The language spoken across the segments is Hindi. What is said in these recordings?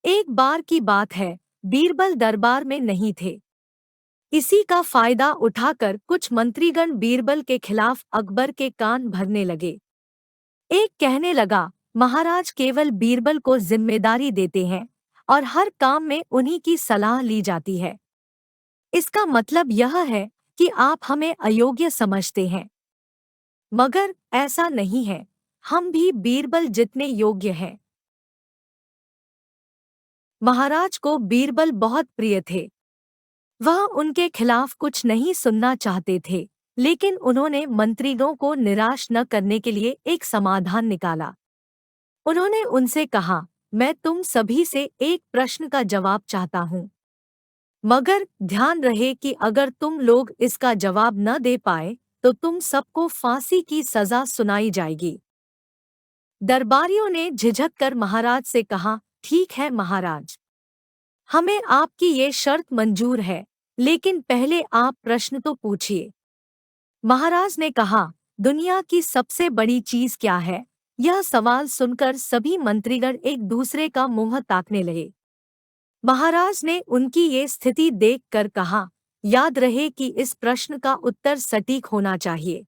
एक बार की बात है, बीरबल दरबार में नहीं थे। इसी का फायदा उठाकर कुछ मंत्रीगण बीरबल के खिलाफ अकबर के कान भरने लगे। एक कहने लगा, महाराज केवल बीरबल को जिम्मेदारी देते हैं और हर काम में उन्हीं की सलाह ली जाती है। इसका मतलब यह है कि आप हमें अयोग्य समझते हैं। मगर ऐसा नहीं है, हम भी बीरबल जितने योग्य हैं। महाराज को बीरबल बहुत प्रिय थे। वह उनके खिलाफ कुछ नहीं सुनना चाहते थे, लेकिन उन्होंने मंत्रीगणों को निराश न करने के लिए एक समाधान निकाला। उन्होंने उनसे कहा, मैं तुम सभी से एक प्रश्न का जवाब चाहता हूँ, मगर ध्यान रहे कि अगर तुम लोग इसका जवाब न दे पाए तो तुम सबको फांसी की सजा सुनाई जाएगी। दरबारियों ने झिझक कर महाराज से कहा, ठीक है महाराज, हमें आपकी ये शर्त मंजूर है, लेकिन पहले आप प्रश्न तो पूछिए। महाराज ने कहा, दुनिया की सबसे बड़ी चीज क्या है? यह सवाल सुनकर सभी मंत्रीगण एक दूसरे का मुंह ताकने लगे। महाराज ने उनकी ये स्थिति देखकर कहा, याद रहे कि इस प्रश्न का उत्तर सटीक होना चाहिए।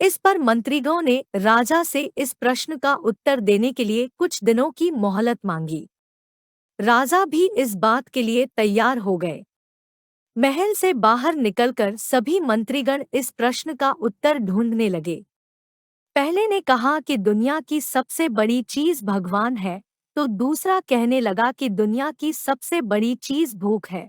इस पर मंत्रीगणों ने राजा से इस प्रश्न का उत्तर देने के लिए कुछ दिनों की मोहलत मांगी। राजा भी इस बात के लिए तैयार हो गए। महल से बाहर निकलकर सभी मंत्रीगण इस प्रश्न का उत्तर ढूंढने लगे। पहले ने कहा कि दुनिया की सबसे बड़ी चीज भगवान है, तो दूसरा कहने लगा कि दुनिया की सबसे बड़ी चीज भूख है।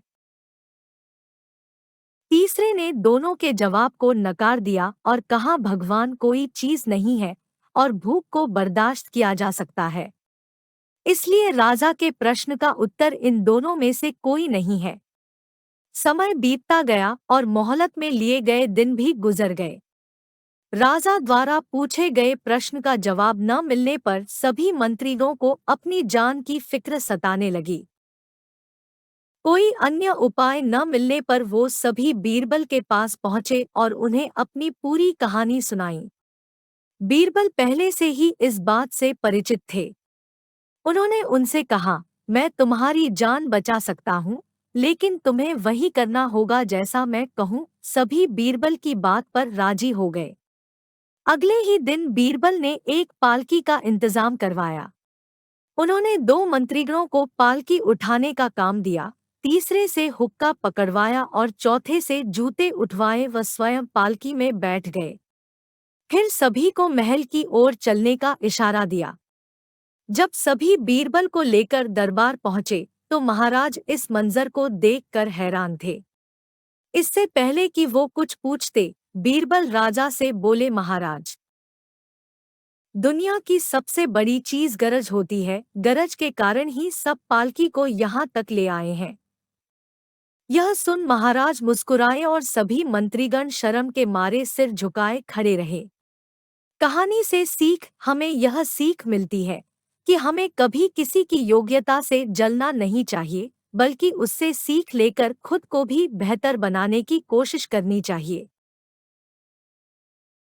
तीसरे ने दोनों के जवाब को नकार दिया और कहा, भगवान कोई चीज नहीं है और भूख को बर्दाश्त किया जा सकता है। इसलिए राजा के प्रश्न का उत्तर इन दोनों में से कोई नहीं है। समय बीतता गया और मोहलत में लिए गए दिन भी गुजर गए। राजा द्वारा पूछे गए प्रश्न का जवाब न मिलने पर सभी मंत्रियों को अपनी जान की फिक्र सताने लगी। कोई अन्य उपाय न मिलने पर वो सभी बीरबल के पास पहुंचे और उन्हें अपनी पूरी कहानी सुनाई। बीरबल पहले से ही इस बात से परिचित थे। उन्होंने उनसे कहा, मैं तुम्हारी जान बचा सकता हूँ, लेकिन तुम्हें वही करना होगा जैसा मैं कहूँ। सभी बीरबल की बात पर राजी हो गए। अगले ही दिन बीरबल ने एक पालकी का इंतजाम करवाया। उन्होंने दो मंत्रीगणों को पालकी उठाने का काम दिया, तीसरे से हुक्का पकड़वाया और चौथे से जूते उठवाए व स्वयं पालकी में बैठ गए। फिर सभी को महल की ओर चलने का इशारा दिया। जब सभी बीरबल को लेकर दरबार पहुंचे तो महाराज इस मंजर को देखकर हैरान थे। इससे पहले कि वो कुछ पूछते, बीरबल राजा से बोले, महाराज, दुनिया की सबसे बड़ी चीज गरज होती है, गरज के कारण ही सब पालकी को यहाँ तक ले आए हैं। यह सुन महाराज मुस्कुराए और सभी मंत्रीगण शर्म के मारे सिर झुकाए खड़े रहे। कहानी से सीख हमें यह सीख मिलती है कि हमें कभी किसी की योग्यता से जलना नहीं चाहिए, बल्कि उससे सीख लेकर खुद को भी बेहतर बनाने की कोशिश करनी चाहिए।